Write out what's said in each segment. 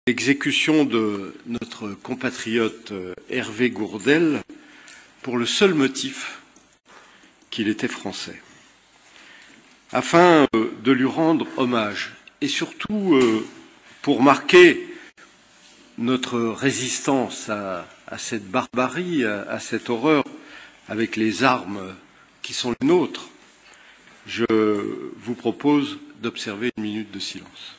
Exécution de notre compatriote Hervé Gourdel pour le seul motif qu'il était français, afin de lui rendre hommage et surtout pour marquer notre résistance à cette barbarie, à cette horreur avec les armes qui sont les nôtres. Je vous propose d'observer une minute de silence.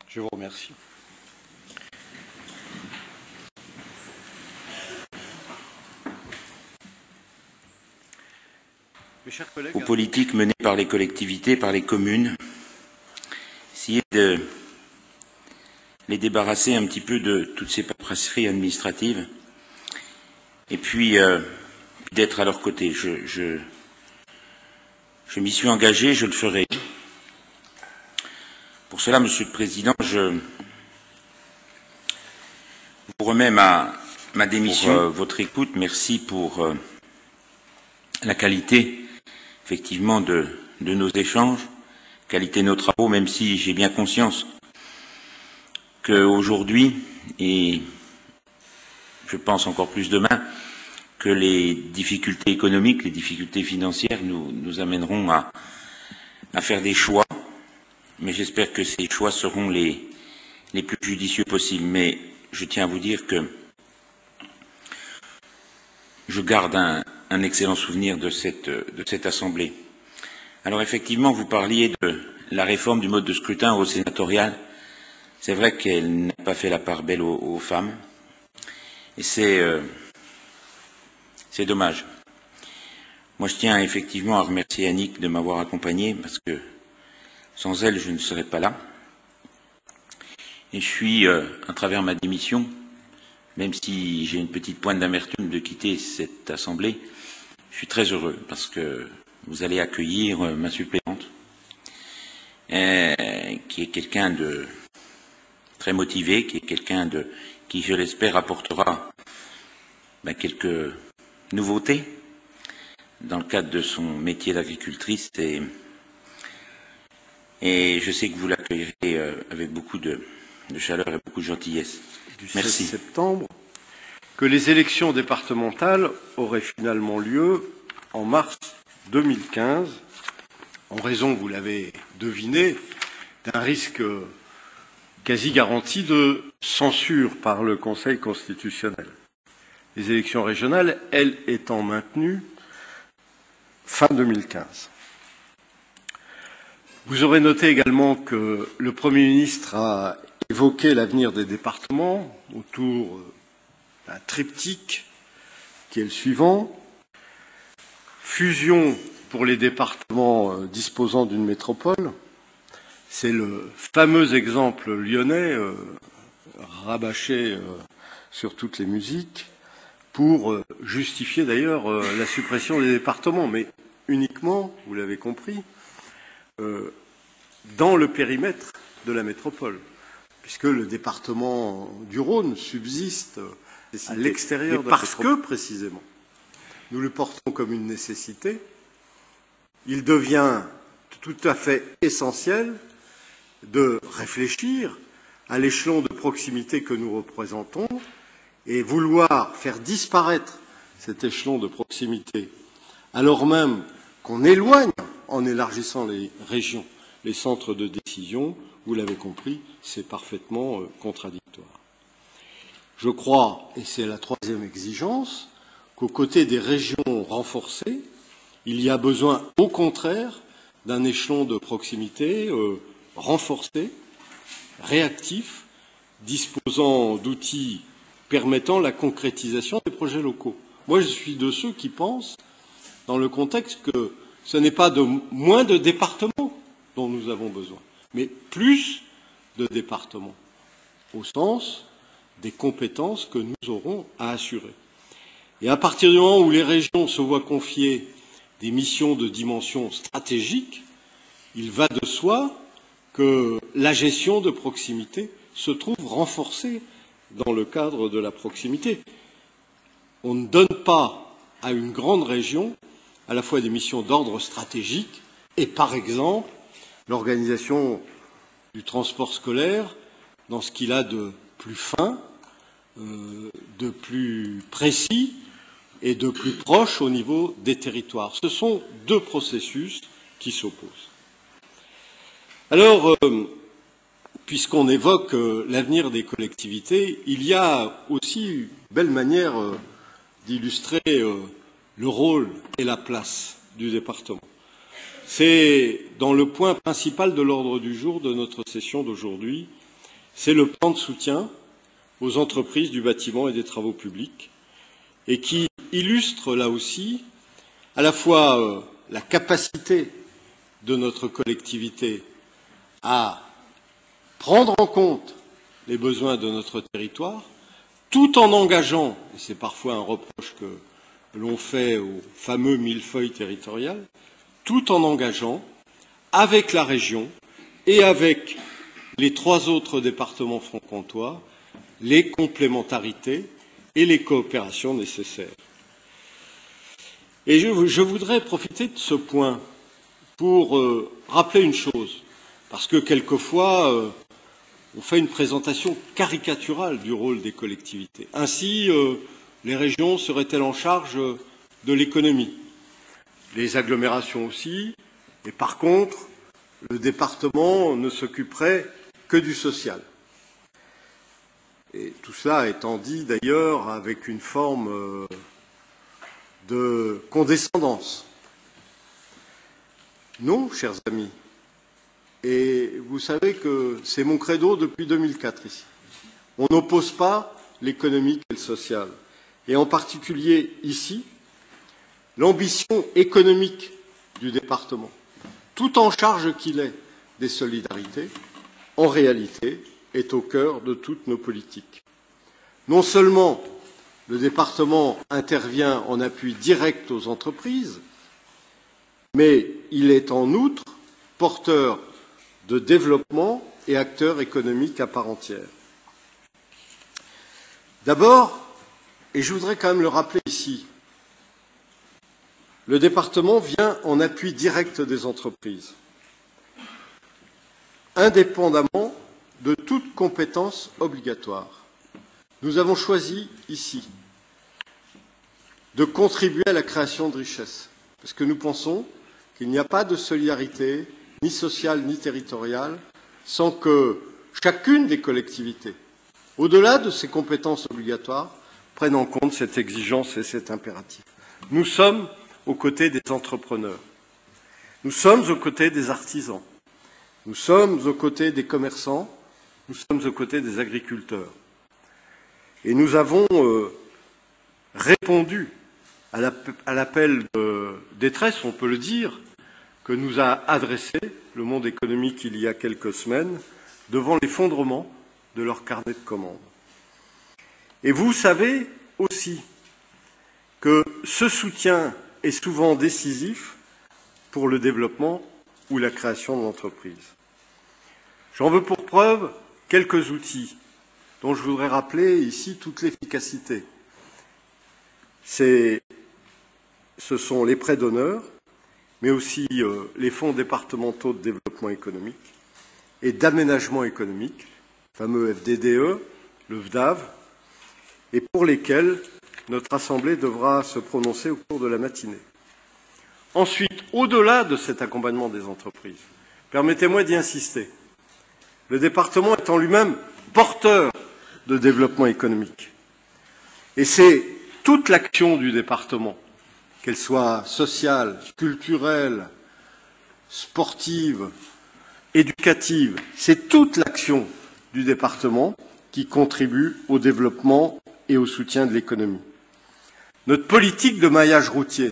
Je vous remercie. Mes chers collègues, aux politiques menées par les collectivités, par les communes, essayer de les débarrasser un petit peu de toutes ces paperasseries administratives et puis d'être à leur côté. Je m'y suis engagé, je le ferai. Pour cela, Monsieur le Président, je vous remets ma démission pour votre écoute. Merci pour la qualité, effectivement, de nos échanges, qualité de nos travaux, même si j'ai bien conscience qu'aujourd'hui, et je pense encore plus demain, que les difficultés économiques, les difficultés financières nous amèneront à faire des choix. Mais j'espère que ces choix seront les plus judicieux possibles. Mais je tiens à vous dire que je garde un excellent souvenir de cette Assemblée. Alors effectivement, vous parliez de la réforme du mode de scrutin au sénatorial. C'est vrai qu'elle n'a pas fait la part belle aux femmes. Et c'est dommage. Moi, je tiens effectivement à remercier Annick de m'avoir accompagné parce que sans elle, je ne serais pas là. Et je suis, à travers ma démission, même si j'ai une petite pointe d'amertume de quitter cette Assemblée, je suis très heureux parce que vous allez accueillir ma suppléante, qui est quelqu'un de très motivé, qui est quelqu'un qui, je l'espère, apportera quelques nouveautés dans le cadre de son métier d'agricultrice et je sais que vous l'accueillerez avec beaucoup de chaleur et beaucoup de gentillesse. Merci. Du 16 septembre, que les élections départementales auraient finalement lieu en mars 2015, en raison, vous l'avez deviné, d'un risque quasi garanti de censure par le Conseil constitutionnel. Les élections régionales, elles, étant maintenues fin 2015. Vous aurez noté également que le Premier ministre a évoqué l'avenir des départements autour d'un triptyque qui est le suivant. Fusion pour les départements disposant d'une métropole. C'est le fameux exemple lyonnais, rabâché sur toutes les musiques, pour justifier d'ailleurs la suppression des départements, mais uniquement, vous l'avez compris, dans le périmètre de la métropole, puisque le département du Rhône subsiste à l'extérieur de la métropole. Parce que, précisément, nous le portons comme une nécessité, il devient tout à fait essentiel de réfléchir à l'échelon de proximité que nous représentons et vouloir faire disparaître cet échelon de proximité, alors même qu'on éloigne, en élargissant les régions, les centres de décision, vous l'avez compris, c'est parfaitement contradictoire. Je crois, et c'est la troisième exigence, qu'aux côtés des régions renforcées, il y a besoin, au contraire, d'un échelon de proximité renforcé, réactif, disposant d'outils permettant la concrétisation des projets locaux. Moi, je suis de ceux qui pensent, dans le contexte, que ce n'est pas de moins de départements dont nous avons besoin, mais plus de départements, au sens des compétences que nous aurons à assurer. Et à partir du moment où les régions se voient confier des missions de dimension stratégique, il va de soi que la gestion de proximité se trouve renforcée dans le cadre de la proximité. On ne donne pas à une grande région à la fois des missions d'ordre stratégique et, par exemple, l'organisation du transport scolaire dans ce qu'il a de plus fin, de plus précis et de plus proche au niveau des territoires. Ce sont deux processus qui s'opposent. Alors, puisqu'on évoque l'avenir des collectivités, il y a aussi une belle manière d'illustrer le rôle et la place du département. C'est dans le point principal de l'ordre du jour de notre session d'aujourd'hui, c'est le plan de soutien aux entreprises du bâtiment et des travaux publics, et qui illustre là aussi à la fois la capacité de notre collectivité à prendre en compte les besoins de notre territoire, tout en engageant, et c'est parfois un reproche que l'on fait au fameux millefeuille territorial, tout en engageant avec la région et avec les 3 autres départements franc-comtois les complémentarités et les coopérations nécessaires. Et je voudrais profiter de ce point pour rappeler une chose, parce que quelquefois on fait une présentation caricaturale du rôle des collectivités. Ainsi, les régions seraient-elles en charge de l'économie, les agglomérations aussi, et par contre, le département ne s'occuperait que du social. Et tout cela étant dit d'ailleurs avec une forme de condescendance. Non, chers amis, et vous savez que c'est mon credo depuis 2004 ici. On n'oppose pas l'économique et le social. Et en particulier ici, l'ambition économique du département, tout en charge qu'il est des solidarités, en réalité, est au cœur de toutes nos politiques. Non seulement le département intervient en appui direct aux entreprises, mais il est en outre porteur de développement et acteur économique à part entière. D'abord, et je voudrais quand même le rappeler ici, le département vient en appui direct des entreprises, indépendamment de toute compétence obligatoire. Nous avons choisi ici de contribuer à la création de richesses, parce que nous pensons qu'il n'y a pas de solidarité, ni sociale ni territoriale, sans que chacune des collectivités, au-delà de ses compétences obligatoires, prenne en compte cette exigence et cet impératif. Nous sommes aux côtés des entrepreneurs, nous sommes aux côtés des artisans, nous sommes aux côtés des commerçants, nous sommes aux côtés des agriculteurs. Et nous avons répondu à l'appel de détresse, on peut le dire, que nous a adressé le monde économique il y a quelques semaines devant l'effondrement de leur carnet de commandes. Et vous savez aussi que ce soutien est souvent décisif pour le développement ou la création d'entreprises. J'en veux pour preuve quelques outils dont je voudrais rappeler ici toute l'efficacité. Ce sont les prêts d'honneur, mais aussi les fonds départementaux de développement économique et d'aménagement économique, le fameux FDDE, le VDAV, et pour lesquels notre Assemblée devra se prononcer au cours de la matinée. Ensuite, au-delà de cet accompagnement des entreprises, permettez-moi d'y insister. Le département est en lui-même porteur de développement économique. Et c'est toute l'action du département, qu'elle soit sociale, culturelle, sportive, éducative, c'est toute l'action du département qui contribue au développement et au soutien de l'économie. Notre politique de maillage routier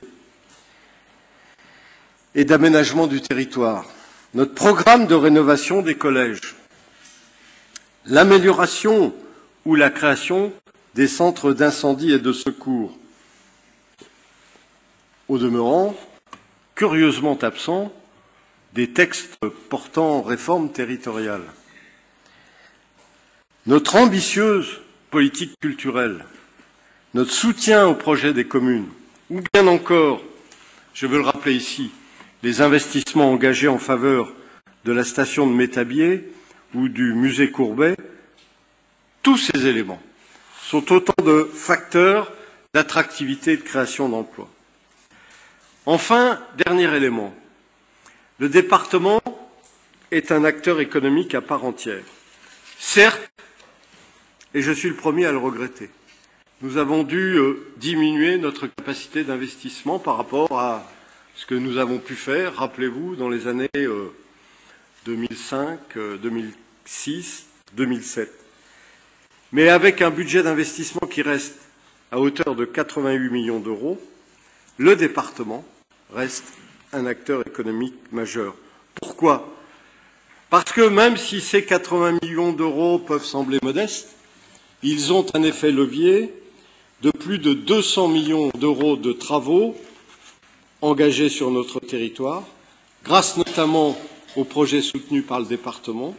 et d'aménagement du territoire, notre programme de rénovation des collèges, l'amélioration ou la création des centres d'incendie et de secours, au demeurant, curieusement absent des textes portant réforme territoriale. Notre ambitieuse politique culturelle, notre soutien au projet des communes, ou bien encore, je veux le rappeler ici, les investissements engagés en faveur de la station de Métabier ou du musée Courbet, tous ces éléments sont autant de facteurs d'attractivité et de création d'emplois. Enfin, dernier élément, le département est un acteur économique à part entière. Certes, et je suis le premier à le regretter, nous avons dû diminuer notre capacité d'investissement par rapport à ce que nous avons pu faire, rappelez-vous, dans les années 2005, 2006, 2007. Mais avec un budget d'investissement qui reste à hauteur de 88 millions d'euros, le département reste un acteur économique majeur. Pourquoi? Parce que même si ces 80 millions d'euros peuvent sembler modestes, ils ont un effet levier de plus de 200 millions d'euros de travaux engagés sur notre territoire, grâce notamment aux projets soutenus par le département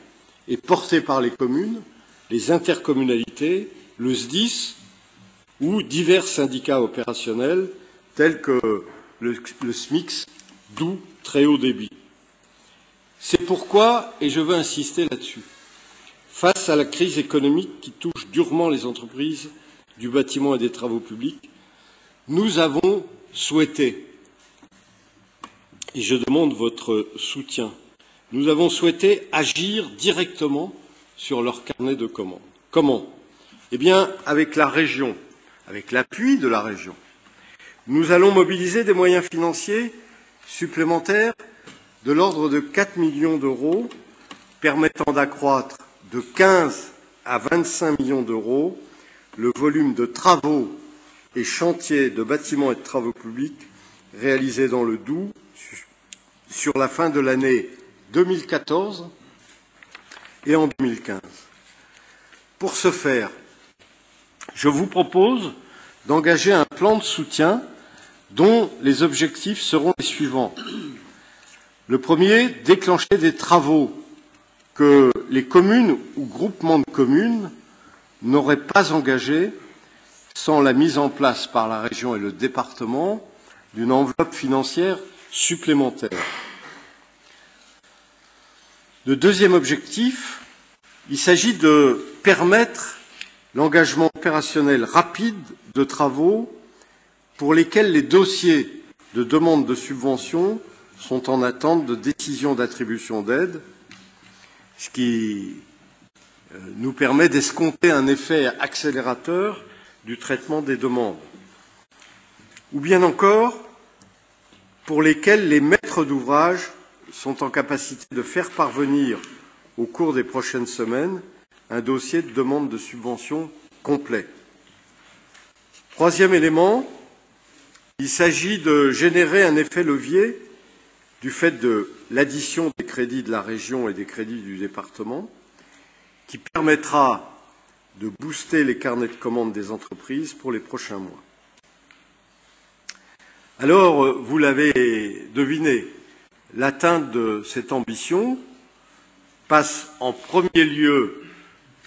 et portés par les communes, les intercommunalités, le SDIS ou divers syndicats opérationnels tels que le SMIX, d'où très haut débit. C'est pourquoi, et je veux insister là-dessus, face à la crise économique qui touche durement les entreprises du bâtiment et des travaux publics, nous avons souhaité, et je demande votre soutien, nous avons souhaité agir directement sur leur carnet de commandes. Comment? Eh bien, avec la région, avec l'appui de la région, nous allons mobiliser des moyens financiers supplémentaires de l'ordre de 4 millions d'euros, permettant d'accroître de 15 à 25 millions d'euros le volume de travaux et chantiers de bâtiments et de travaux publics réalisés dans le Doubs sur la fin de l'année 2014 et en 2015. Pour ce faire, je vous propose d'engager un plan de soutien dont les objectifs seront les suivants. Le premier, déclencher des travaux que les communes ou groupements de communes n'auraient pas engagés sans la mise en place par la région et le département d'une enveloppe financière supplémentaire. Le deuxième objectif, il s'agit de permettre l'engagement opérationnel rapide de travaux pour lesquels les dossiers de demande de subvention sont en attente de décision d'attribution d'aide, ce qui nous permet d'escompter un effet accélérateur du traitement des demandes. Ou bien encore, pour lesquels les maîtres d'ouvrage sont en capacité de faire parvenir au cours des prochaines semaines un dossier de demande de subvention complet. Troisième élément, il s'agit de générer un effet levier du fait de l'addition des crédits de la région et des crédits du département, qui permettra de booster les carnets de commandes des entreprises pour les prochains mois. Alors, vous l'avez deviné, l'atteinte de cette ambition passe en premier lieu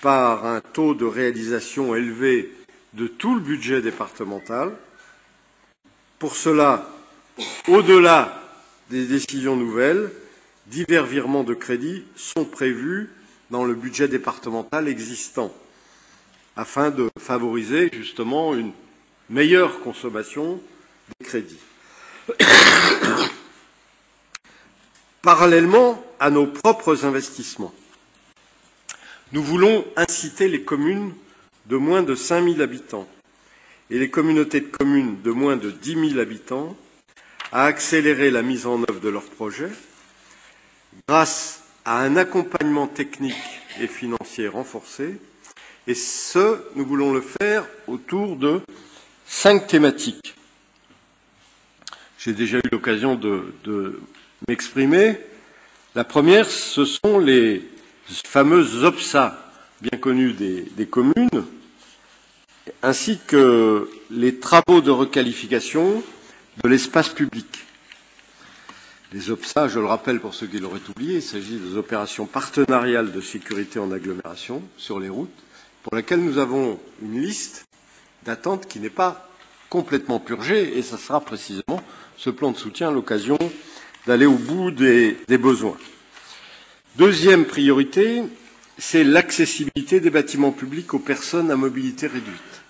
par un taux de réalisation élevé de tout le budget départemental. Pour cela, au-delà des décisions nouvelles, divers virements de crédits sont prévus dans le budget départemental existant, afin de favoriser justement une meilleure consommation des crédits. Parallèlement à nos propres investissements, nous voulons inciter les communes de moins de 5 000 habitants et les communautés de communes de moins de 10 000 habitants à accélérer la mise en œuvre de leurs projets grâce à un accompagnement technique et financier renforcé, et ce, nous voulons le faire autour de 5 thématiques. j'ai déjà eu l'occasion de m'exprimer. La première, ce sont les fameuses OPSA, bien connues des communes, ainsi que les travaux de requalification de l'espace public. Les OPSA, je le rappelle pour ceux qui l'auraient oublié, il s'agit des opérations partenariales de sécurité en agglomération sur les routes, pour lesquelles nous avons une liste d'attente qui n'est pas complètement purgée, et ce sera précisément ce plan de soutien l'occasion d'aller au bout des besoins. Deuxième priorité, c'est l'accessibilité des bâtiments publics aux personnes à mobilité réduite.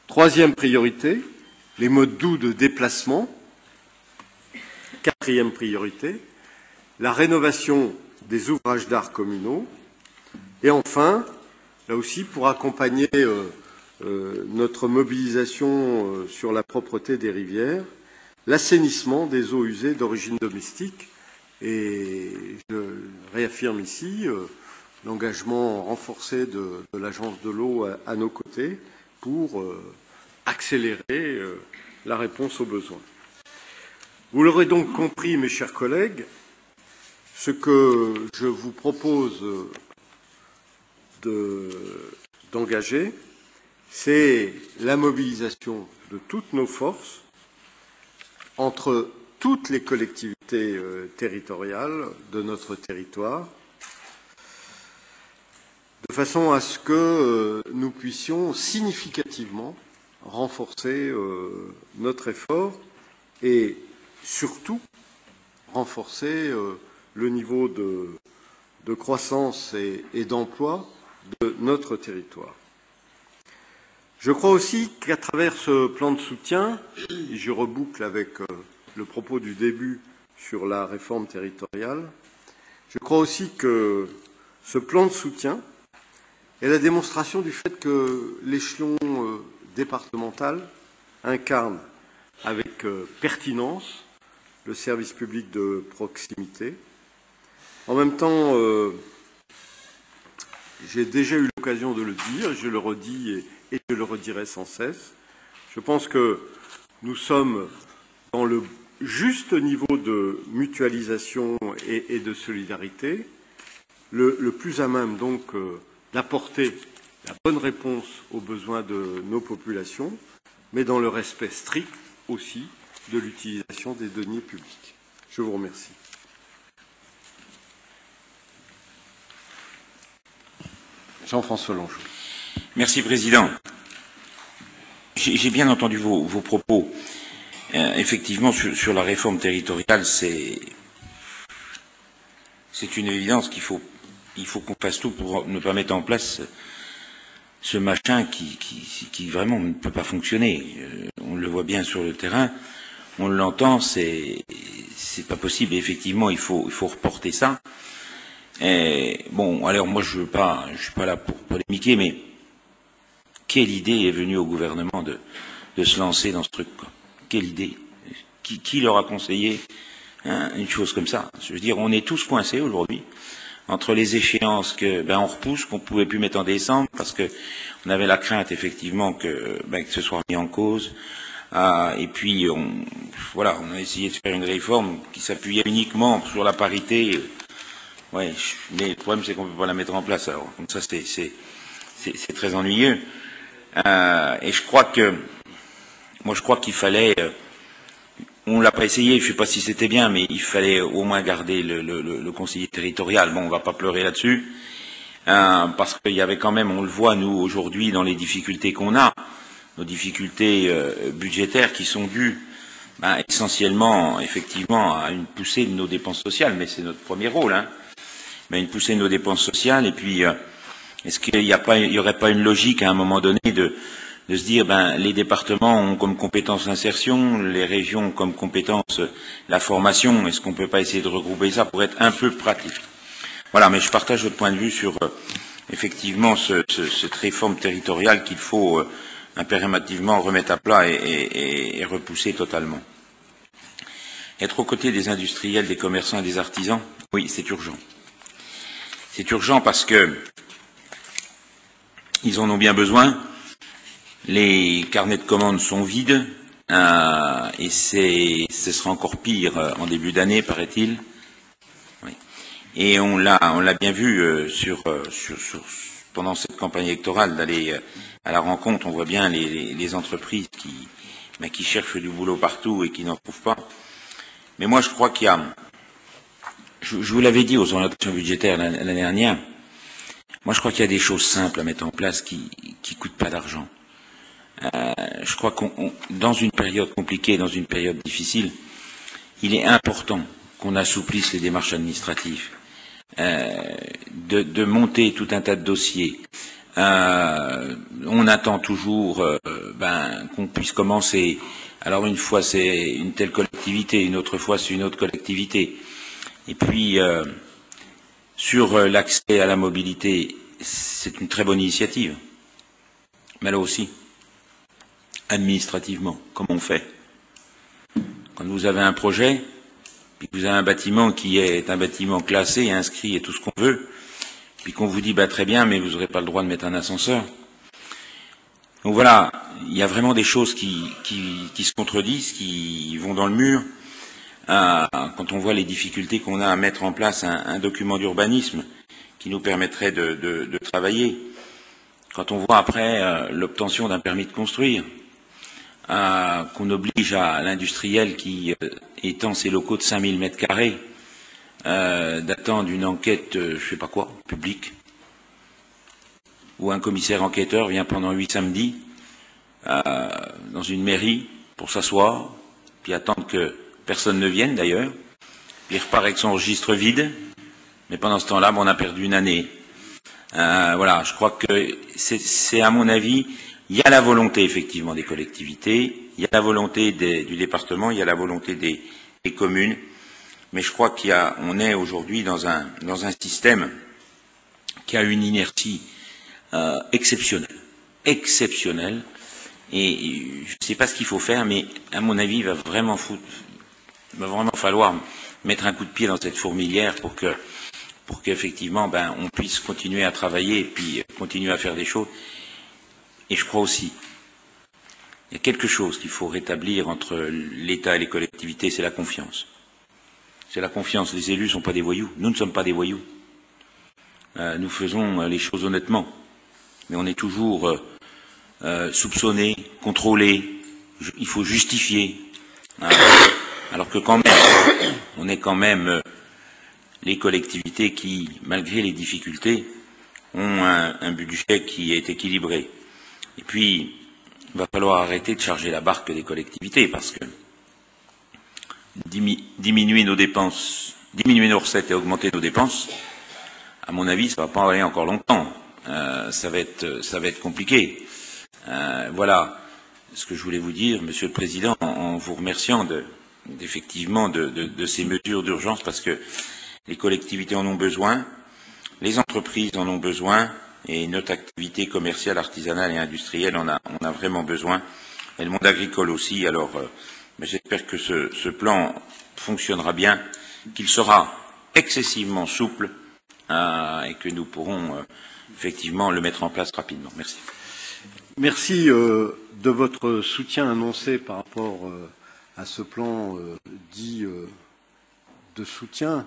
Troisième priorité, les modes doux de déplacement. Quatrième priorité, la rénovation des ouvrages d'art communaux. Et enfin, là aussi, pour accompagner notre mobilisation sur la propreté des rivières, l'assainissement des eaux usées d'origine domestique. Et je réaffirme ici l'engagement renforcé de l'Agence de l'eau à nos côtés pour accélérer la réponse aux besoins. Vous l'aurez donc compris, mes chers collègues, ce que je vous propose d'engager, c'est la mobilisation de toutes nos forces entre toutes les collectivités territoriales de notre territoire, de façon à ce que nous puissions significativement renforcer notre effort et surtout renforcer le niveau de croissance et d'emploi de notre territoire. Je crois aussi qu'à travers ce plan de soutien, et je reboucle avec le propos du début sur la réforme territoriale, je crois aussi que ce plan de soutien est la démonstration du fait que l'échelon départemental incarne avec pertinence le service public de proximité. En même temps, j'ai déjà eu l'occasion de le dire, je le redis et je le redirai sans cesse. Je pense que nous sommes dans le juste niveau de mutualisation et de solidarité, le plus à même donc d'apporter la bonne réponse aux besoins de nos populations, mais dans le respect strict aussi de l'utilisation des deniers publics. Je vous remercie. Jean-François Longeau. Merci, Président. J'ai bien entendu vos propos. Effectivement, sur la réforme territoriale, c'est une évidence qu'il faut qu'on fasse tout pour ne pas mettre en place ce machin qui vraiment ne peut pas fonctionner. On le voit bien sur le terrain, on l'entend, c'est pas possible. Et effectivement, il faut reporter ça. Et bon, alors moi je suis pas là pour polémiquer, mais quelle idée est venue au gouvernement de se lancer dans ce truc, quoi. Quelle idée? Qui leur a conseillé une chose comme ça? Je veux dire, on est tous coincés aujourd'hui entre les échéances que on repousse, qu'on pouvait plus mettre en décembre parce que on avait la crainte effectivement que ce soit mis en cause. Et puis on a essayé de faire une réforme qui s'appuyait uniquement sur la parité. Ouais, mais le problème c'est qu'on peut pas la mettre en place. Alors comme ça c'est très ennuyeux. Et je crois qu'il fallait, on l'a pas essayé, je sais pas si c'était bien, mais il fallait au moins garder le conseiller territorial. Bon, on va pas pleurer là-dessus, parce qu'il y avait quand même, on le voit nous aujourd'hui dans les difficultés qu'on a, nos difficultés budgétaires qui sont dues essentiellement, effectivement, à une poussée de nos dépenses sociales, mais c'est notre premier rôle, une poussée de nos dépenses sociales. Et puis, est-ce qu'il y aurait pas une logique à un moment donné de se dire, les départements ont comme compétence l'insertion, les régions ont comme compétence la formation. Est-ce qu'on peut pas essayer de regrouper ça pour être un peu pratique? Voilà, mais je partage votre point de vue sur effectivement cette réforme territoriale qu'il faut impérativement remettre à plat et repousser totalement. Être aux côtés des industriels, des commerçants et des artisans, oui, c'est urgent. C'est urgent parce que ils en ont bien besoin. Les carnets de commandes sont vides. et ce sera encore pire en début d'année, paraît-il. Oui. Et on l'a bien vu pendant cette campagne électorale d'aller à la rencontre. On voit bien les entreprises qui cherchent du boulot partout et qui n'en trouvent pas. Mais moi, je crois qu'il y a, je vous l'avais dit aux orientations budgétaires l'année dernière, moi je crois qu'il y a des choses simples à mettre en place qui coûtent pas d'argent. Je crois dans une période compliquée, dans une période difficile, il est important qu'on assouplisse les démarches administratives, de monter tout un tas de dossiers. On attend toujours qu'on puisse commencer. Alors une fois c'est une telle collectivité, une autre fois c'est une autre collectivité. Et puis sur l'accès à la mobilité, c'est une très bonne initiative. Mais là aussi, administrativement, comment on fait? Quand vous avez un projet, puis que vous avez un bâtiment qui est un bâtiment classé, inscrit et tout ce qu'on veut, puis qu'on vous dit très bien, mais vous n'aurez pas le droit de mettre un ascenseur. Donc voilà, il y a vraiment des choses qui se contredisent, qui vont dans le mur. Quand on voit les difficultés qu'on a à mettre en place un document d'urbanisme qui nous permettrait de travailler, quand on voit après l'obtention d'un permis de construire, qu'on oblige à l'industriel qui étend ses locaux de 5000 mètres carrés d'attendre une enquête, je sais pas quoi, publique, où un commissaire enquêteur vient pendant 8 samedis dans une mairie pour s'asseoir, puis attendre que personne ne vienne d'ailleurs, puis il repart avec son registre vide, mais pendant ce temps-là, on a perdu une année. Voilà, je crois que c'est à mon avis, il y a la volonté effectivement des collectivités, il y a la volonté du département, il y a la volonté des communes, mais je crois qu'on est aujourd'hui dans un système qui a une inertie exceptionnelle, et je ne sais pas ce qu'il faut faire, mais à mon avis, il va vraiment falloir mettre un coup de pied dans cette fourmilière pour qu'effectivement, on puisse continuer à travailler et puis continuer à faire des choses. Et je crois aussi, il y a quelque chose qu'il faut rétablir entre l'État et les collectivités, c'est la confiance. C'est la confiance. Les élus ne sont pas des voyous. Nous ne sommes pas des voyous. Nous faisons les choses honnêtement. Mais on est toujours soupçonné, contrôlé. Il faut justifier. Alors que quand même, on est quand même les collectivités qui, malgré les difficultés, ont un budget qui est équilibré. Et puis, il va falloir arrêter de charger la barque des collectivités parce que diminuer nos dépenses, diminuer nos recettes et augmenter nos dépenses, à mon avis, ça ne va pas aller encore longtemps. Ça va être compliqué. Voilà ce que je voulais vous dire, Monsieur le Président, en vous remerciant effectivement de ces mesures d'urgence parce que les collectivités en ont besoin, les entreprises en ont besoin, et notre activité commerciale, artisanale et industrielle en a vraiment besoin, et le monde agricole aussi. Alors, j'espère que ce plan fonctionnera bien, qu'il sera excessivement souple et que nous pourrons effectivement le mettre en place rapidement. Merci. Merci de votre soutien annoncé par rapport à ce plan dit de soutien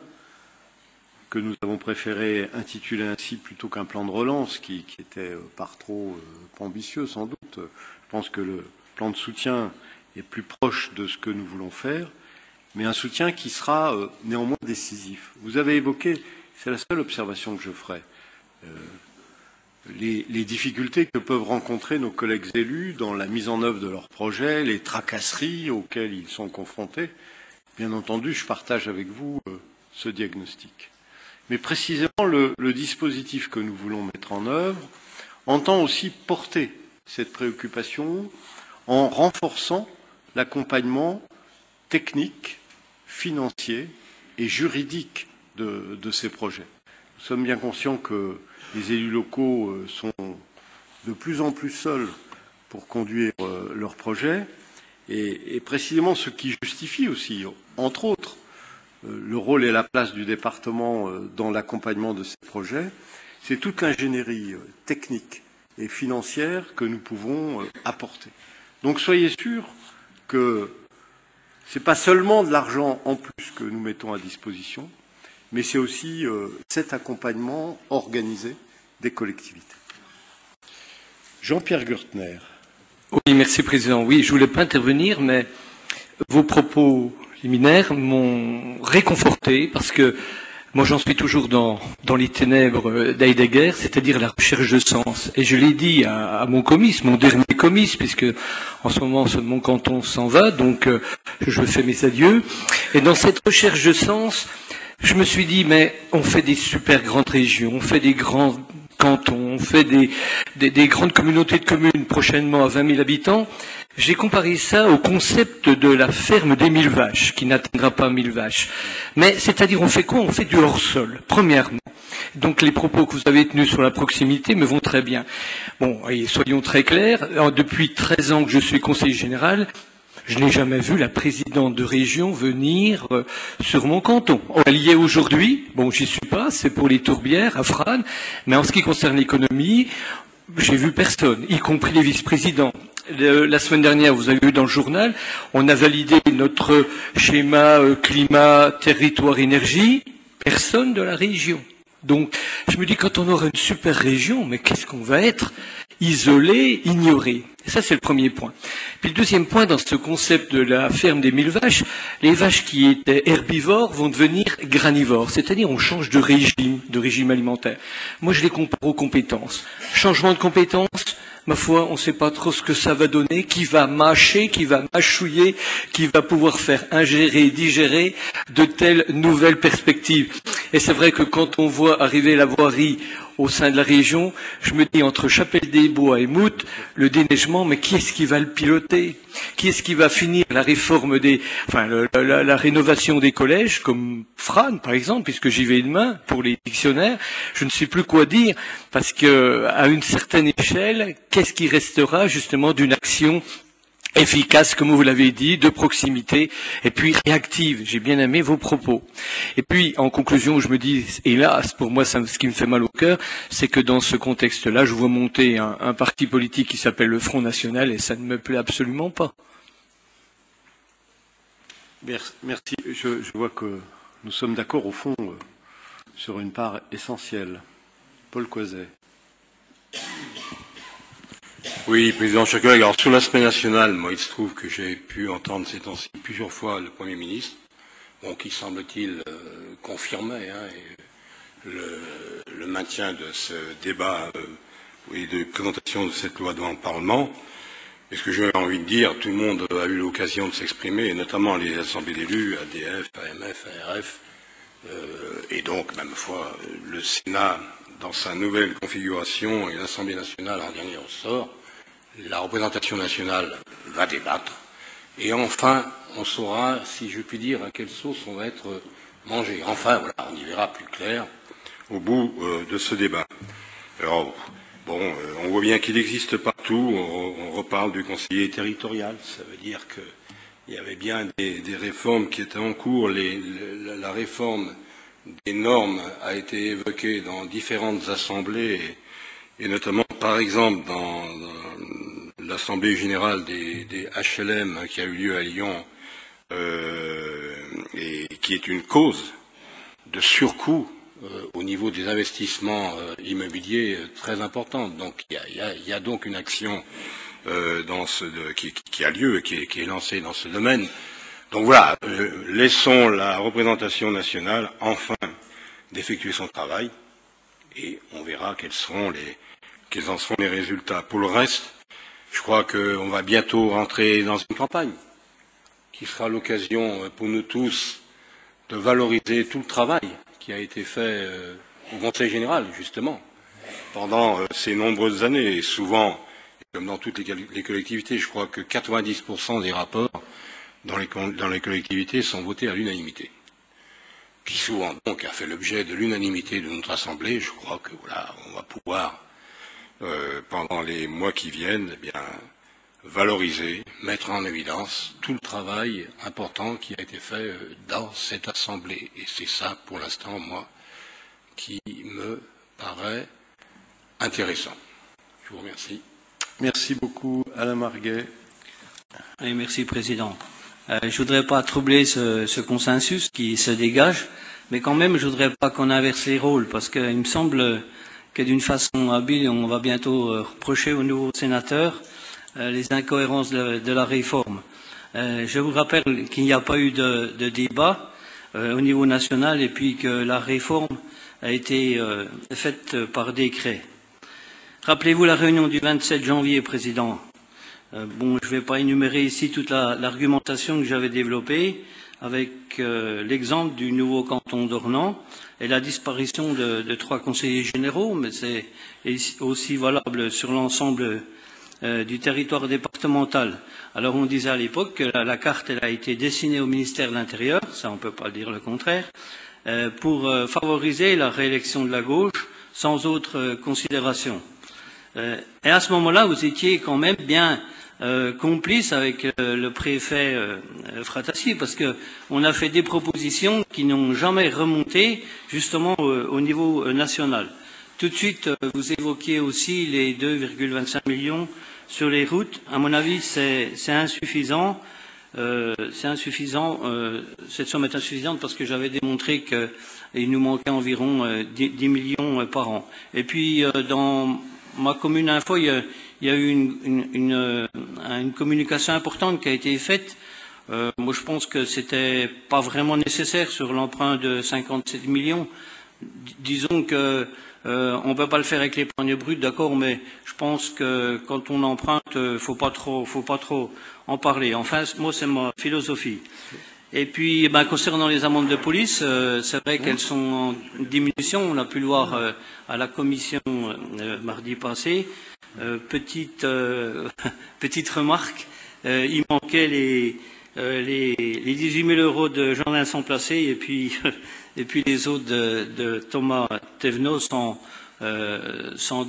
que nous avons préféré intituler ainsi plutôt qu'un plan de relance qui était par trop ambitieux sans doute. Je pense que le plan de soutien est plus proche de ce que nous voulons faire, mais un soutien qui sera néanmoins décisif. Vous avez évoqué, c'est la seule observation que je ferai, les difficultés que peuvent rencontrer nos collègues élus dans la mise en œuvre de leurs projets, les tracasseries auxquelles ils sont confrontés. Bien entendu, je partage avec vous ce diagnostic. Mais précisément, le dispositif que nous voulons mettre en œuvre entend aussi porter cette préoccupation en renforçant l'accompagnement technique, financier et juridique de ces projets. Nous sommes bien conscients que les élus locaux sont de plus en plus seuls pour conduire leurs projets et précisément ce qui justifie aussi, entre autres, le rôle et la place du département dans l'accompagnement de ces projets, c'est toute l'ingénierie technique et financière que nous pouvons apporter. Donc soyez sûrs que ce n'est pas seulement de l'argent en plus que nous mettons à disposition, mais c'est aussi cet accompagnement organisé des collectivités. Jean-Pierre Gürtner. Oui, merci Président. Oui, je ne voulais pas intervenir, mais vos propos liminaires m'ont réconforté parce que moi j'en suis toujours dans les ténèbres d'Heidegger, c'est-à-dire la recherche de sens. Et je l'ai dit à mon comice, mon dernier comice, puisque en ce moment mon canton s'en va, donc je fais mes adieux. Et dans cette recherche de sens, je me suis dit, mais on fait des super grandes régions, on fait des grands cantons, on fait des grandes communautés de communes prochainement à 20 000 habitants. J'ai comparé ça au concept de la ferme des 1000 vaches, qui n'atteindra pas 1000 vaches. Mais c'est-à-dire, on fait quoi? On fait du hors-sol, premièrement. Donc les propos que vous avez tenus sur la proximité me vont très bien. Bon, et soyons très clairs, depuis 13 ans que je suis conseiller général, je n'ai jamais vu la présidente de région venir sur mon canton. Elle y est aujourd'hui, bon, j'y suis pas, c'est pour les tourbières à Frane, mais en ce qui concerne l'économie, j'ai vu personne, y compris les vice-présidents. La semaine dernière, vous avez vu dans le journal, on a validé notre schéma climat, territoire, énergie, personne de la région. Donc, je me dis, quand on aura une super région, mais qu'est-ce qu'on va être? Isolé, ignoré. Et ça, c'est le premier point. Puis le deuxième point, dans ce concept de la ferme des 1000 vaches, les vaches qui étaient herbivores vont devenir granivores. C'est-à-dire, on change de régime alimentaire. Moi, je les compare aux compétences. Changement de compétences, ma foi, on ne sait pas trop ce que ça va donner, qui va mâcher, qui va mâchouiller, qui va pouvoir faire ingérer, digérer de telles nouvelles perspectives. Et c'est vrai que quand on voit arriver la voirie au sein de la région, je me dis entre Chapelle-des-Bois et Mout, le déneigement, mais qui est-ce qui va le piloter? Qui est-ce qui va finir la réforme la rénovation des collèges, comme Frane, par exemple, puisque j'y vais demain pour les dictionnaires, je ne sais plus quoi dire, parce que, à une certaine échelle, qu'est-ce qui restera, justement, d'une action efficace, comme vous l'avez dit, de proximité, et puis réactive. J'ai bien aimé vos propos. Et puis, en conclusion, je me dis, hélas, pour moi, ce qui me fait mal au cœur, c'est que dans ce contexte-là, je vois monter un parti politique qui s'appelle le Front National, et ça ne me plaît absolument pas. Merci. Je vois que nous sommes d'accord, au fond, sur une part essentielle. Paul Coiset. Oui, Président, chers collègues. Alors, sur l'aspect national, moi, il se trouve que j'ai pu entendre ces temps-ci plusieurs fois le Premier ministre, bon, qui semble-t-il confirmait le maintien de ce débat et de présentation de cette loi devant le Parlement. Et ce que j'ai envie de dire, tout le monde a eu l'occasion de s'exprimer, et notamment les assemblées d'élus, ADF, AMF, ARF, et donc, même fois, le Sénat, dans sa nouvelle configuration, et l'Assemblée nationale en dernier ressort. La représentation nationale va débattre, et enfin, on saura, si je puis dire, à quelle sauce on va être mangé. Enfin, voilà, on y verra plus clair au bout de ce débat. Alors, bon, on voit bien qu'il existe partout, on reparle du conseiller territorial, ça veut dire qu'il y avait bien des réformes qui étaient en cours, la réforme des normes a été évoquée dans différentes assemblées, et notamment, par exemple, dans l'Assemblée générale des HLM qui a eu lieu à Lyon, et qui est une cause de surcoût au niveau des investissements immobiliers très importante. Donc il y a donc une action qui a lieu, qui est lancée dans ce domaine. Donc voilà, laissons la représentation nationale enfin d'effectuer son travail, et on verra quels en seront les résultats. Pour le reste, je crois qu'on va bientôt rentrer dans une campagne qui sera l'occasion pour nous tous de valoriser tout le travail qui a été fait au Conseil général, justement, pendant ces nombreuses années. Et souvent, comme dans toutes les collectivités, je crois que 90% des rapports dans les collectivités sont votés à l'unanimité, qui souvent donc a fait l'objet de l'unanimité de notre Assemblée. Je crois que voilà, on va pouvoir, pendant les mois qui viennent, eh bien, valoriser, mettre en évidence tout le travail important qui a été fait dans cette Assemblée. Et c'est ça, pour l'instant, moi, qui me paraît intéressant. Je vous remercie. Merci beaucoup, Alain Marguet. Oui, merci, Président. Je voudrais pas troubler ce consensus qui se dégage, mais quand même, je voudrais pas qu'on inverse les rôles, parce qu'il me semble que d'une façon habile, on va bientôt reprocher aux nouveaux sénateurs les incohérences de la réforme. Je vous rappelle qu'il n'y a pas eu de débat au niveau national et puis que la réforme a été faite par décret. Rappelez-vous la réunion du 27 janvier, Président. Bon, je ne vais pas énumérer ici toute l'argumentation que j'avais développée avec l'exemple du nouveau canton d'Ornans et la disparition de 3 conseillers généraux, mais c'est aussi valable sur l'ensemble du territoire départemental. Alors on disait à l'époque que la carte elle a été dessinée au ministère de l'Intérieur, ça on ne peut pas dire le contraire, pour favoriser la réélection de la gauche sans autre considération. Et à ce moment-là, vous étiez quand même bien complice avec le préfet Fratassi, parce que on a fait des propositions qui n'ont jamais remonté justement au niveau national. Tout de suite, vous évoquiez aussi les 2,25 millions sur les routes. À mon avis, c'est insuffisant. Cette somme est insuffisante parce que j'avais démontré qu'il nous manquait environ 10 millions par an. Et puis, dans ma commune info, il y a eu une communication importante qui a été faite. Moi, je pense que c'était pas vraiment nécessaire sur l'emprunt de 57 millions. Disons que on ne peut pas le faire avec l'épargne brute, d'accord, mais je pense que quand on emprunte, faut pas trop en parler. Enfin, moi, c'est ma philosophie. Et puis, concernant les amendes de police, c'est vrai qu'elles sont en diminution. On a pu le voir à la commission mardi passé. Petite remarque, il manquait les 18 000 euros de Jean sans placé et puis les autres de Thomas Thévenot sans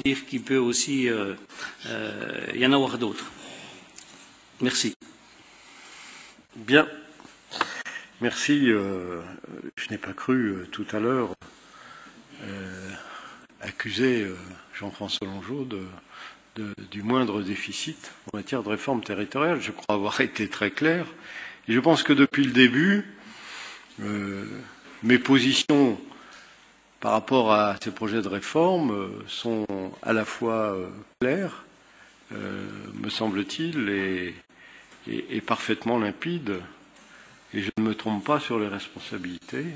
dire qu'il peut aussi y en avoir d'autres. Merci. Bien. Merci. Je n'ai pas cru tout à l'heure accuser Jean-François Longeau du moindre déficit en matière de réforme territoriale. Je crois avoir été très clair. Et je pense que depuis le début, mes positions par rapport à ces projets de réforme sont à la fois claires, me semble-t-il, et parfaitement limpides. Et je ne me trompe pas sur les responsabilités.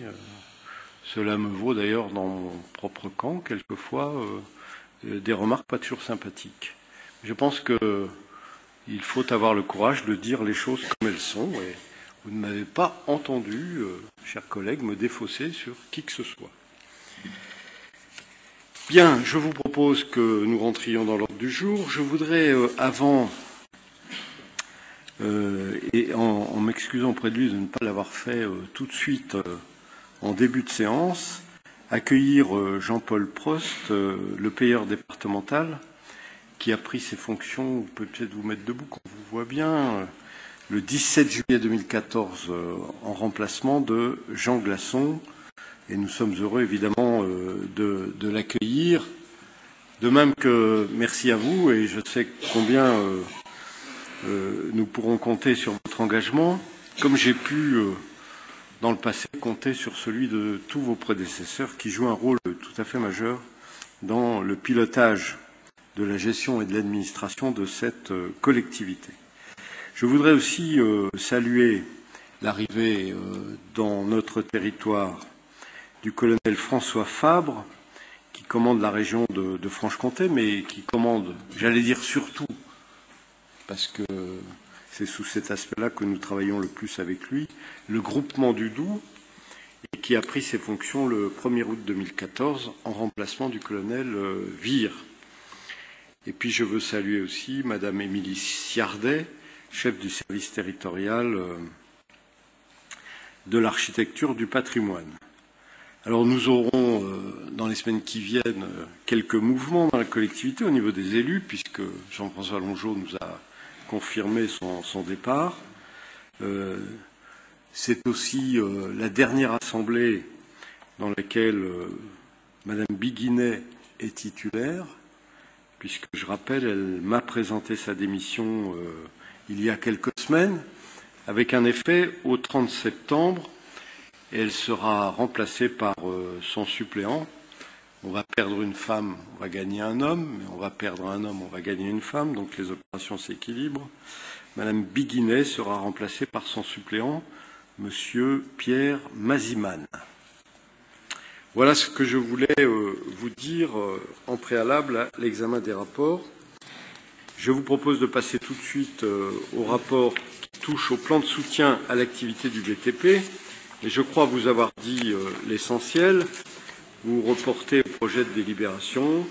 Cela me vaut d'ailleurs dans mon propre camp, quelquefois, des remarques pas toujours sympathiques. Je pense qu'il faut avoir le courage de dire les choses comme elles sont. Et vous ne m'avez pas entendu, chers collègues, me défausser sur qui que ce soit. Bien, je vous propose que nous rentrions dans l'ordre du jour. Je voudrais, avant, et en m'excusant auprès de lui de ne pas l'avoir fait tout de suite en début de séance, accueillir Jean-Paul Prost, le payeur départemental, qui a pris ses fonctions, vous pouvez peut-être vous mettre debout qu'on vous voit bien, le 17 juillet 2014, en remplacement de Jean Glasson. Et nous sommes heureux, évidemment, de l'accueillir. De même que merci à vous, et je sais combien nous pourrons compter sur votre engagement, comme j'ai pu, dans le passé, compter sur celui de tous vos prédécesseurs qui jouent un rôle tout à fait majeur dans le pilotage de la gestion et de l'administration de cette collectivité. Je voudrais aussi saluer l'arrivée dans notre territoire du colonel François Fabre, qui commande la région de Franche-Comté, mais qui commande, j'allais dire surtout, parce que c'est sous cet aspect-là que nous travaillons le plus avec lui, le groupement du Doubs, et qui a pris ses fonctions le 1er août 2014 en remplacement du colonel Vire. Et puis je veux saluer aussi Madame Émilie Siardet, chef du service territorial de l'architecture du patrimoine. Alors nous aurons dans les semaines qui viennent quelques mouvements dans la collectivité au niveau des élus, puisque Jean-François Longeau nous a confirmé son départ. C'est aussi la dernière assemblée dans laquelle Madame Biguinet est titulaire, puisque je rappelle, elle m'a présenté sa démission il y a quelques semaines, avec un effet au 30 septembre, et elle sera remplacée par son suppléant. On va perdre une femme, on va gagner un homme, mais on va perdre un homme, on va gagner une femme, donc les opérations s'équilibrent. Madame Biguinet sera remplacée par son suppléant, Monsieur Pierre Maziman. Voilà ce que je voulais vous dire en préalable à l'examen des rapports. Je vous propose de passer tout de suite au rapport qui touche au plan de soutien à l'activité du BTP. Et je crois vous avoir dit l'essentiel. Vous reportez au projet de délibération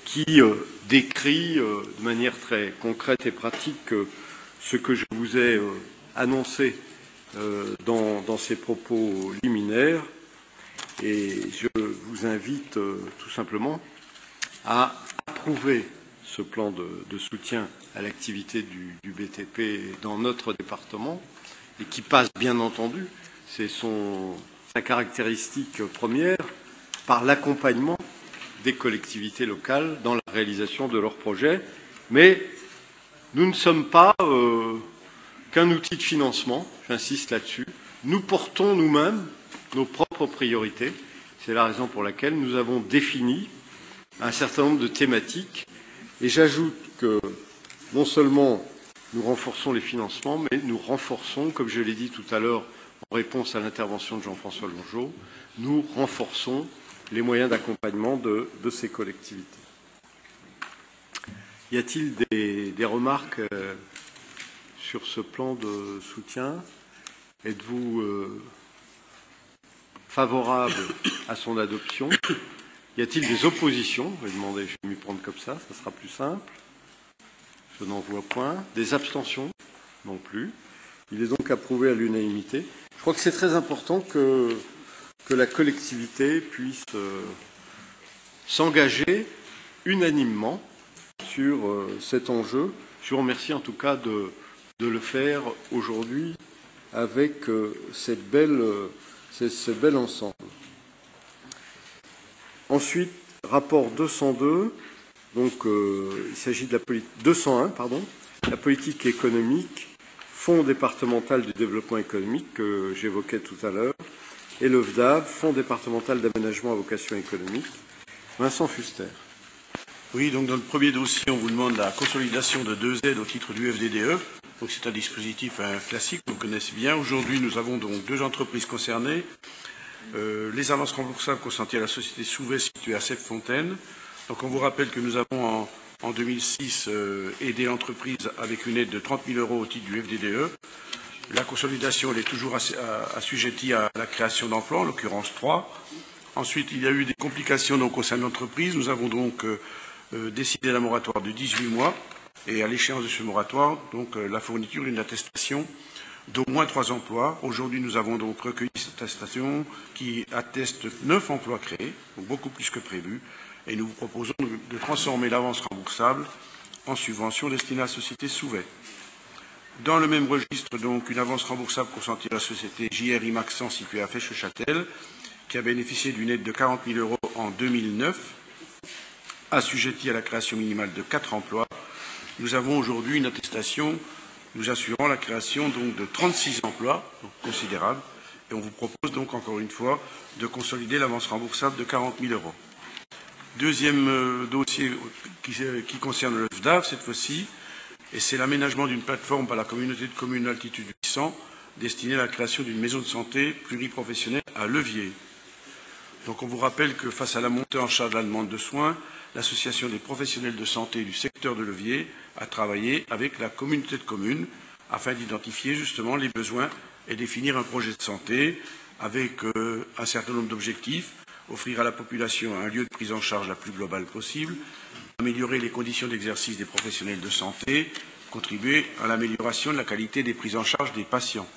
qui décrit de manière très concrète et pratique ce que je vous ai annoncé dans ces propos liminaires. Et je vous invite tout simplement à approuver ce plan de soutien à l'activité du BTP dans notre département et qui passe bien entendu, c'est sa caractéristique première, par l'accompagnement des collectivités locales dans la réalisation de leurs projets. Mais nous ne sommes pas qu'un outil de financement, j'insiste là-dessus. Nous portons nous-mêmes nos propres priorités. C'est la raison pour laquelle nous avons défini un certain nombre de thématiques. Et j'ajoute que non seulement nous renforçons les financements, mais nous renforçons, comme je l'ai dit tout à l'heure en réponse à l'intervention de Jean-François Longeau, nous renforçons les moyens d'accompagnement de ces collectivités. Y a-t-il des remarques sur ce plan de soutien? Êtes-vous favorable à son adoption? Y a-t-il des oppositions? Je vais demander, je vais m'y prendre comme ça sera plus simple. Je n'en vois point. Des abstentions? Non plus. Il est donc approuvé à l'unanimité. Je crois que c'est très important que la collectivité puisse s'engager unanimement sur cet enjeu. Je vous remercie en tout cas de le faire aujourd'hui avec ce bel ensemble. Ensuite, rapport 202, donc il s'agit de la politique 201, pardon, la politique économique, Fonds départemental du développement économique que j'évoquais tout à l'heure, et le VDAV, Fonds départemental d'aménagement à vocation économique. Vincent Fuster. Oui, donc dans le premier dossier, on vous demande la consolidation de 2 aides au titre du FDDE. Donc c'est un dispositif classique que vous connaissez bien. Aujourd'hui, nous avons donc 2 entreprises concernées. Les avances remboursables consenties à la société Souvet située à Septfontaine. Donc on vous rappelle que nous avons en 2006 aidé l'entreprise avec une aide de 30 000 € au titre du FDDE. La consolidation, elle est toujours assujettie à la création d'emplois, en l'occurrence 3. Ensuite, il y a eu des complications donc, au sein de l'entreprise. Nous avons donc décidé d'un moratoire de 18 mois. Et à l'échéance de ce moratoire, donc la fourniture d'une attestation d'au moins 3 emplois. Aujourd'hui, nous avons donc recueilli cette attestation qui atteste 9 emplois créés, donc beaucoup plus que prévu. Et nous vous proposons de transformer l'avance remboursable en subvention destinée à la société Souvet. Dans le même registre, donc, une avance remboursable consentie à la société JRI Maxent située à Fèche-Châtel, qui a bénéficié d'une aide de 40 000 € en 2009, assujettie à la création minimale de 4 emplois. Nous avons aujourd'hui une attestation nous assurant la création donc de 36 emplois, donc considérables, et on vous propose donc encore une fois de consolider l'avance remboursable de 40 000 €. Deuxième dossier qui concerne le VDAV cette fois-ci, et c'est l'aménagement d'une plateforme par la communauté de communes Altitude 800 destinée à la création d'une maison de santé pluriprofessionnelle à Levier. Donc on vous rappelle que face à la montée en charge de la demande de soins, l'Association des professionnels de santé du secteur de Levier a travaillé avec la communauté de communes afin d'identifier justement les besoins et définir un projet de santé avec un certain nombre d'objectifs, offrir à la population un lieu de prise en charge la plus globale possible, améliorer les conditions d'exercice des professionnels de santé, contribuer à l'amélioration de la qualité des prises en charge des patients.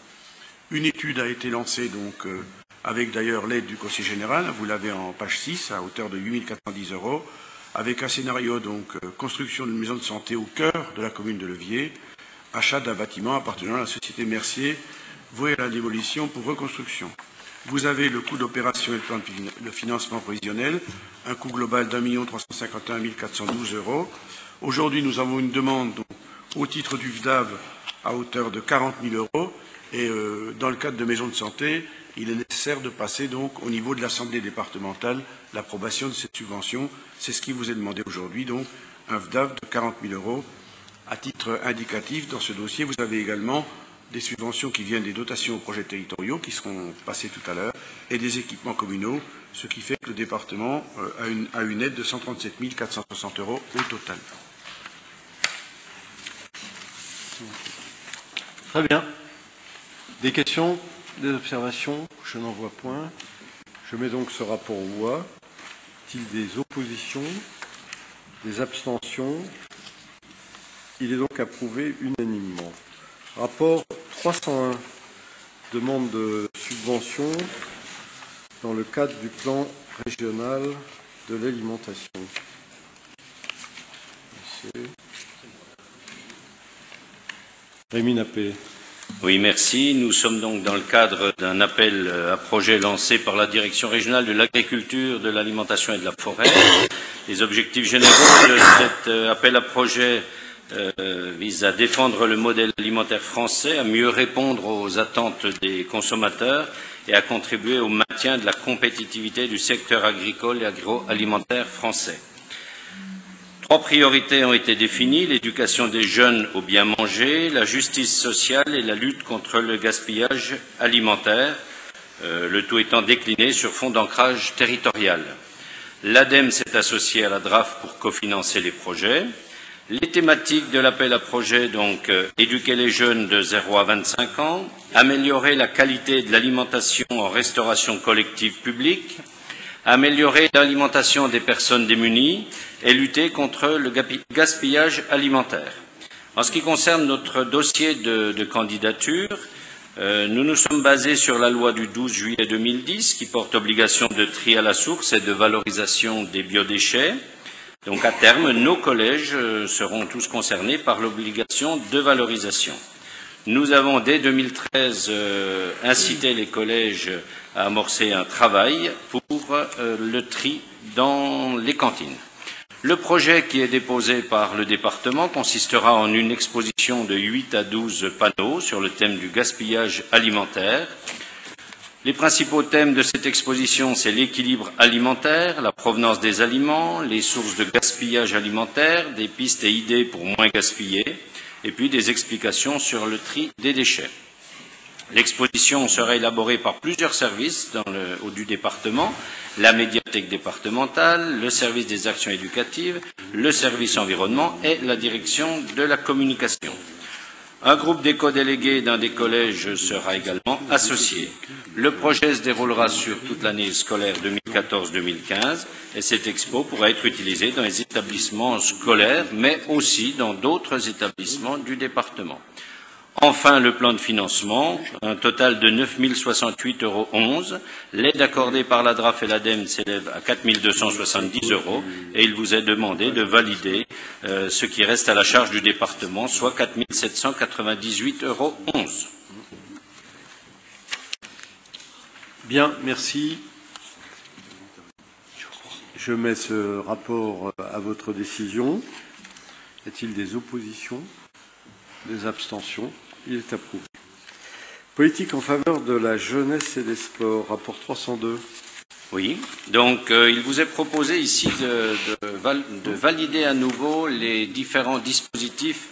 Une étude a été lancée donc avec d'ailleurs l'aide du Conseil général, vous l'avez en page 6, à hauteur de 8 410 €, avec un scénario donc construction d'une maison de santé au cœur de la commune de Levier, achat d'un bâtiment appartenant à la société Mercier, voué à la démolition pour reconstruction. Vous avez le coût d'opération et le plan de financement prévisionnel, un coût global d'1 351 412 €. Aujourd'hui, nous avons une demande donc, au titre du VDAV à hauteur de 40 000 €. Et dans le cadre de maisons de santé, il est nécessaire de passer donc au niveau de l'Assemblée départementale l'approbation de cette subvention. C'est ce qui vous est demandé aujourd'hui, donc un VDAV de 40 000 €. À titre indicatif, dans ce dossier, vous avez également des subventions qui viennent des dotations aux projets territoriaux qui seront passées tout à l'heure et des équipements communaux, ce qui fait que le département a une aide de 137 460 € au total. Très bien. Des questions, des observations? Je n'en vois point. Je mets donc ce rapport aux voix. Y a-t-il des oppositions, des abstentions? Il est donc approuvé unanimement. Rapport 301, demande de subvention dans le cadre du plan régional de l'alimentation. Rémi Nappé. Oui, merci. Nous sommes donc dans le cadre d'un appel à projet lancé par la Direction régionale de l'agriculture, de l'alimentation et de la forêt. Les objectifs généraux de cet appel à projet visent à défendre le modèle alimentaire français, à mieux répondre aux attentes des consommateurs et à contribuer au maintien de la compétitivité du secteur agricole et agroalimentaire français. 3 priorités ont été définies: l'éducation des jeunes au bien manger, la justice sociale et la lutte contre le gaspillage alimentaire, le tout étant décliné sur fond d'ancrage territorial. L'ADEME s'est associée à la DRAF pour cofinancer les projets. Les thématiques de l'appel à projet, donc, éduquer les jeunes de 0 à 25 ans, améliorer la qualité de l'alimentation en restauration collective publique, améliorer l'alimentation des personnes démunies et lutter contre le gaspillage alimentaire. En ce qui concerne notre dossier de candidature, nous nous sommes basés sur la loi du 12 juillet 2010 qui porte obligation de tri à la source et de valorisation des biodéchets. Donc à terme, nos collèges seront tous concernés par l'obligation de valorisation. Nous avons dès 2013 incité les collèges à amorcer un travail pour le tri dans les cantines. Le projet qui est déposé par le département consistera en une exposition de 8 à 12 panneaux sur le thème du gaspillage alimentaire. Les principaux thèmes de cette exposition, c'est l'équilibre alimentaire, la provenance des aliments, les sources de gaspillage alimentaire, des pistes et idées pour moins gaspiller, et puis des explications sur le tri des déchets. L'exposition sera élaborée par plusieurs services du département, la médiathèque départementale, le service des actions éducatives, le service environnement et la direction de la communication. Un groupe d'éco-délégués d'un des collèges sera également associé. Le projet se déroulera sur toute l'année scolaire 2014-2015 et cette expo pourra être utilisée dans les établissements scolaires, mais aussi dans d'autres établissements du département. Enfin, le plan de financement, un total de 9 068,11 €. L'aide accordée par la DRAF et l'ADEME s'élève à 4 270 € et il vous est demandé de valider ce qui reste à la charge du département, soit 4 798,11 €. Bien, merci. Je mets ce rapport à votre décision. Y a-t-il des oppositions, des abstentions? Il est approuvé. Politique en faveur de la jeunesse et des sports, rapport 302. Oui, donc il vous est proposé ici de valider à nouveau les différents dispositifs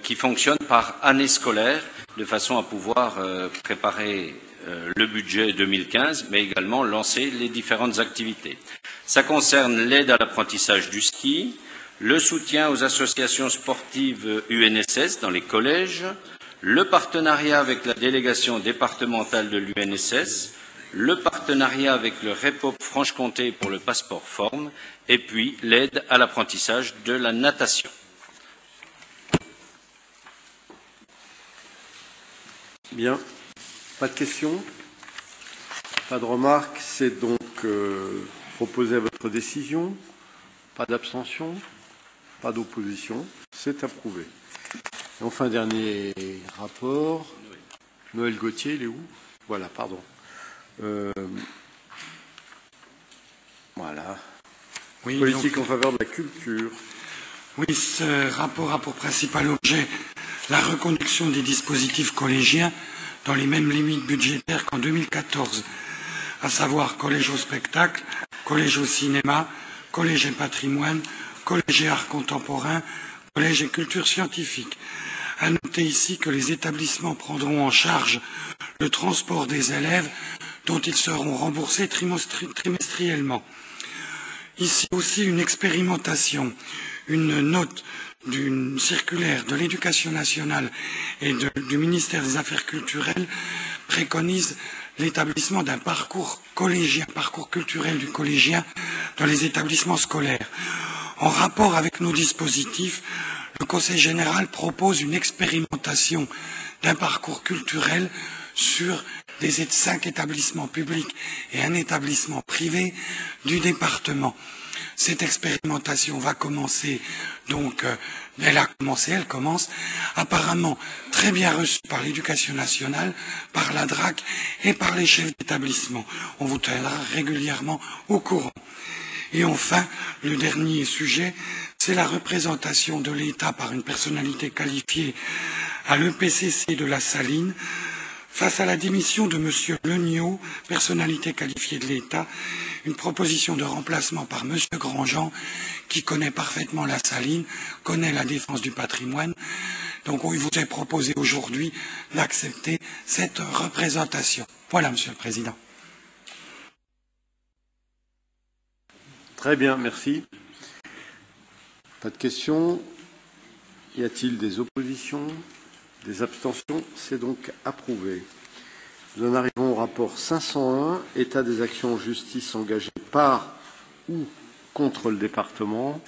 qui fonctionnent par année scolaire, de façon à pouvoir préparer le budget 2015, mais également lancer les différentes activités. Ça concerne l'aide à l'apprentissage du ski, le soutien aux associations sportives UNSS dans les collèges, le partenariat avec la délégation départementale de l'UNSS, le partenariat avec le REPOP Franche-Comté pour le passeport forme, et puis l'aide à l'apprentissage de la natation. Bien. Pas de questions? Pas de remarques? C'est donc proposé à votre décision. Pas d'abstention? Pas d'opposition? C'est approuvé. Et enfin, dernier rapport. Noël Gauthier, il est où? Voilà, pardon. Voilà. Oui, politique en faveur de la culture. Oui, ce rapport a pour principal objet la reconduction des dispositifs collégiens dans les mêmes limites budgétaires qu'en 2014, à savoir collège au spectacle, collège au cinéma, collège et patrimoine, collège et art contemporain, collège et culture scientifique. À noter ici que les établissements prendront en charge le transport des élèves dont ils seront remboursés trimestriellement. Ici aussi une expérimentation, une note d'une circulaire de l'Éducation nationale et du ministère des Affaires culturelles préconise l'établissement d'un parcours collégien, parcours culturel du collégien dans les établissements scolaires. En rapport avec nos dispositifs, le Conseil général propose une expérimentation d'un parcours culturel sur 5 établissements publics et un établissement privé du département. Cette expérimentation va commencer, donc, elle commence, apparemment très bien reçue par l'Éducation nationale, par la DRAC et par les chefs d'établissement. On vous tiendra régulièrement au courant. Et enfin, le dernier sujet, c'est la représentation de l'État par une personnalité qualifiée à l'EPCC de la Saline. Face à la démission de M. Legnaud, personnalité qualifiée de l'État, une proposition de remplacement par M. Grandjean, qui connaît parfaitement la Saline, connaît la défense du patrimoine. Donc il vous est proposé aujourd'hui d'accepter cette représentation. Voilà, Monsieur le Président. Très bien, merci. Pas de questions. Y a-t-il des oppositions ? Des abstentions, c'est donc approuvé. Nous en arrivons au rapport 501, état des actions en justice engagées par ou contre le département.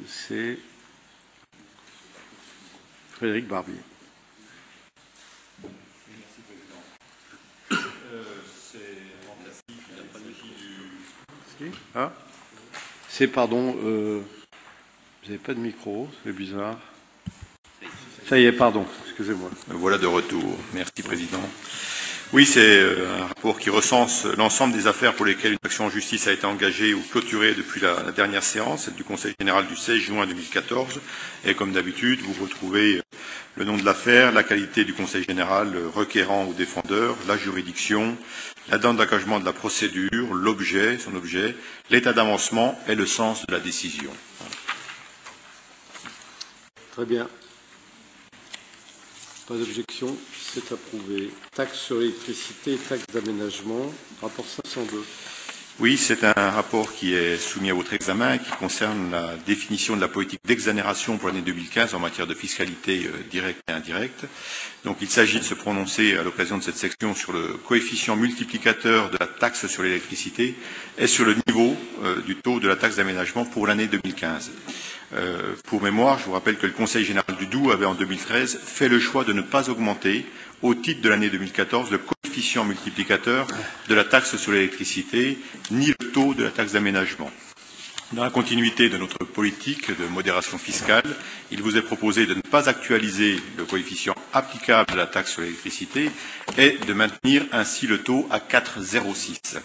C'est Frédéric Barbier. C'est, pardon, vous n'avez pas de micro, c'est bizarre. Ça y est, pardon, excusez-moi. Voilà de retour. Merci, Président. Oui, c'est un rapport qui recense l'ensemble des affaires pour lesquelles une action en justice a été engagée ou clôturée depuis la dernière séance, celle du Conseil général du 16 juin 2014. Et comme d'habitude, vous retrouvez le nom de l'affaire, la qualité du Conseil général, le requérant ou défendeur, la juridiction, la date d'engagement de la procédure, l'objet, son objet, l'état d'avancement et le sens de la décision. Très bien. Pas d'objection, c'est approuvé. Taxe sur l'électricité, taxe d'aménagement, rapport 502. Oui, c'est un rapport qui est soumis à votre examen, qui concerne la définition de la politique d'exonération pour l'année 2015 en matière de fiscalité directe et indirecte. Donc il s'agit de se prononcer à l'occasion de cette section sur le coefficient multiplicateur de la taxe sur l'électricité et sur le niveau du taux de la taxe d'aménagement pour l'année 2015. Pour mémoire, je vous rappelle que le Conseil général du Doubs avait en 2013 fait le choix de ne pas augmenter au titre de l'année 2014 le coefficient multiplicateur de la taxe sur l'électricité ni le taux de la taxe d'aménagement. Dans la continuité de notre politique de modération fiscale, il vous est proposé de ne pas actualiser le coefficient applicable à la taxe sur l'électricité et de maintenir ainsi le taux à 4,06.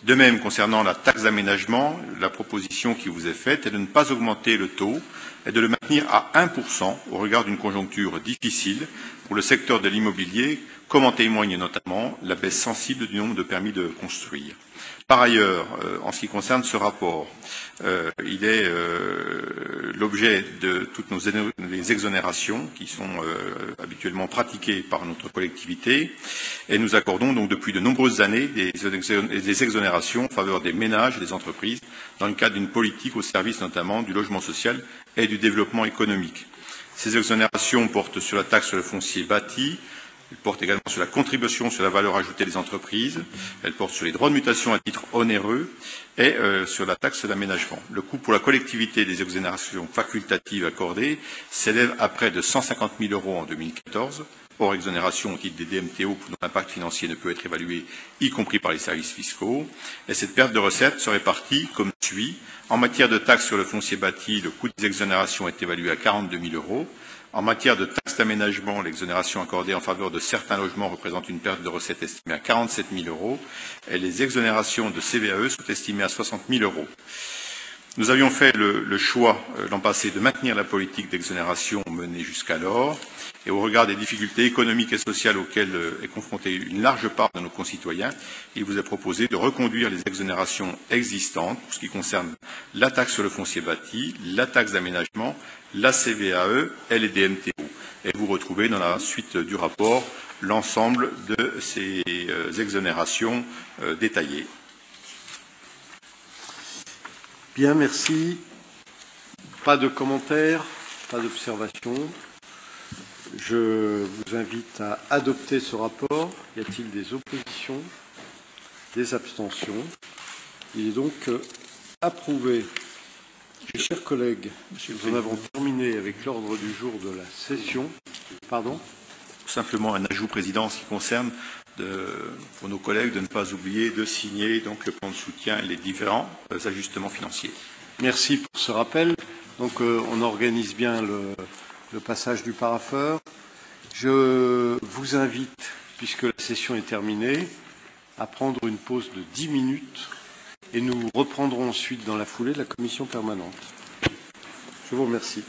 De même, concernant la taxe d'aménagement, la proposition qui vous est faite est de ne pas augmenter le taux et de le maintenir à 1% au regard d'une conjoncture difficile pour le secteur de l'immobilier, comme en témoigne notamment la baisse sensible du nombre de permis de construire. Par ailleurs, en ce qui concerne ce rapport, il est l'objet de toutes les exonérations qui sont habituellement pratiquées par notre collectivité et nous accordons donc depuis de nombreuses années des exonérations en faveur des ménages et des entreprises dans le cadre d'une politique au service notamment du logement social et du développement économique. Ces exonérations portent sur la taxe sur le foncier bâti. Elle porte également sur la contribution sur la valeur ajoutée des entreprises. Elle porte sur les droits de mutation à titre onéreux et sur la taxe d'aménagement. Le coût pour la collectivité des exonérations facultatives accordées s'élève à près de 150 000 € en 2014. Hors exonération au titre des DMTO, dont l'impact financier ne peut être évalué, y compris par les services fiscaux. Et cette perte de recettes se répartit comme suit. En matière de taxe sur le foncier bâti, le coût des exonérations est évalué à 42 000 €. En matière de taxe d'aménagement, l'exonération accordée en faveur de certains logements représente une perte de recettes estimée à 47 000 € et les exonérations de CVAE sont estimées à 60 000 €. Nous avions fait le choix l'an passé de maintenir la politique d'exonération menée jusqu'alors, et au regard des difficultés économiques et sociales auxquelles est confrontée une large part de nos concitoyens, il vous est proposé de reconduire les exonérations existantes pour ce qui concerne la taxe sur le foncier bâti, la taxe d'aménagement, la CVAE et les DMTO. Et vous retrouvez dans la suite du rapport l'ensemble de ces exonérations détaillées. Bien, merci. Pas de commentaires, pas d'observations. Je vous invite à adopter ce rapport. Y a-t-il des oppositions, des abstentions? Il est donc approuvé. Mes chers collègues, nous en avons terminé avec l'ordre du jour de la session. Pardon? Simplement un ajout, Président, en ce qui concerne pour nos collègues de ne pas oublier de signer donc, le plan de soutien et les différents ajustements financiers. Merci pour ce rappel. Donc on organise bien le passage du parapheur. Je vous invite, puisque la session est terminée, à prendre une pause de 10 minutes et nous reprendrons ensuite dans la foulée la commission permanente. Je vous remercie.